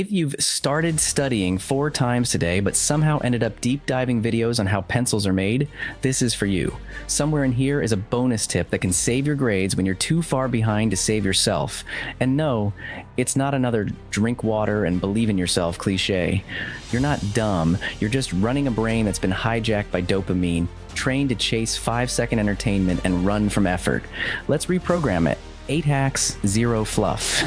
If you've started studying 4 times today but somehow ended up deep diving videos on how pencils are made, this is for you. Somewhere in here is a bonus tip that can save your grades when you're too far behind to save yourself. And no, it's not another drink water and believe in yourself cliche. You're not dumb, you're just running a brain that's been hijacked by dopamine, trained to chase 5-second entertainment and run from effort. Let's reprogram it. 8 hacks, 0 fluff.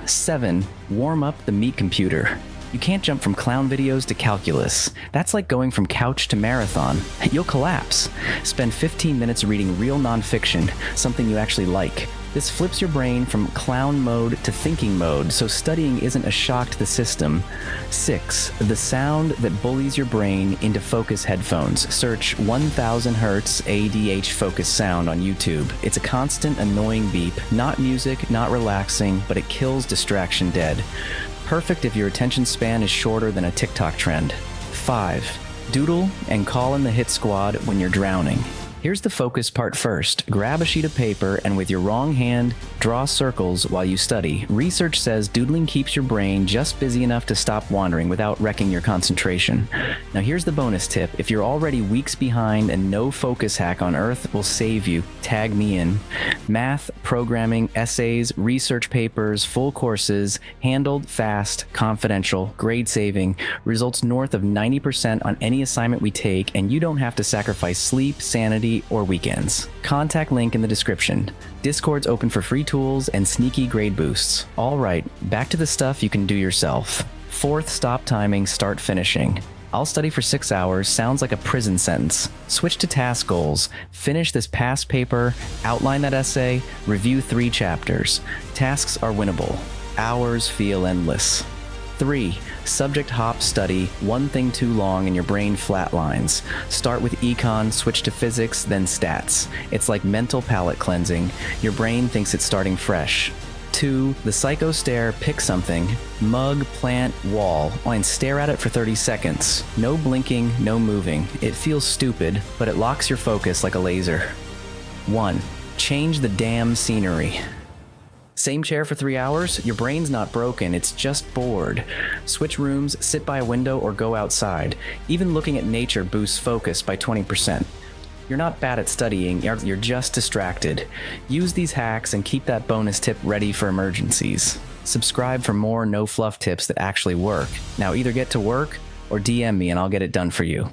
7. Warm up the meat computer. You can't jump from clown videos to calculus. That's like going from couch to marathon. You'll collapse. Spend 15 minutes reading real nonfiction, something you actually like. This flips your brain from clown mode to thinking mode, so studying isn't a shock to the system. 6. The sound that bullies your brain into focus headphones. Search 1000 Hertz ADH focus sound on YouTube. It's a constant, annoying beep. Not music, not relaxing, but it kills distraction dead. Perfect if your attention span is shorter than a TikTok trend. 5. Doodle and call in the hit squad when you're drowning. Here's the focus part first. Grab a sheet of paper and with your wrong hand, draw circles while you study. Research says doodling keeps your brain just busy enough to stop wandering without wrecking your concentration. Now here's the bonus tip. If you're already weeks behind and no focus hack on earth will save you, tag me in. Math, programming, essays, research papers, full courses, handled, fast, confidential, grade saving, results north of 90% on any assignment we take, and you don't have to sacrifice sleep, sanity, or weekends. Contact link in the description. Discord's open for free tools and sneaky grade boosts. All right, back to the stuff you can do yourself. 4th, stop timing, start finishing. I'll study for 6 hours sounds like a prison sentence. Switch to task goals. Finish this past paper, outline that essay, review 3 chapters. Tasks are winnable. Hours feel endless. 3. Subject hop study, one thing too long and your brain flatlines. Start with econ, switch to physics, then stats. It's like mental palate cleansing. Your brain thinks it's starting fresh. 2. The psycho stare, pick something, mug, plant, wall, and stare at it for 30 seconds. No blinking, no moving. It feels stupid, but it locks your focus like a laser. 1. Change the damn scenery. Same chair for 3 hours? Your brain's not broken, it's just bored. Switch rooms, sit by a window, or go outside. Even looking at nature boosts focus by 20%. You're not bad at studying, you're just distracted. Use these hacks and keep that bonus tip ready for emergencies. Subscribe for more no-fluff tips that actually work. Now either get to work or DM me and I'll get it done for you.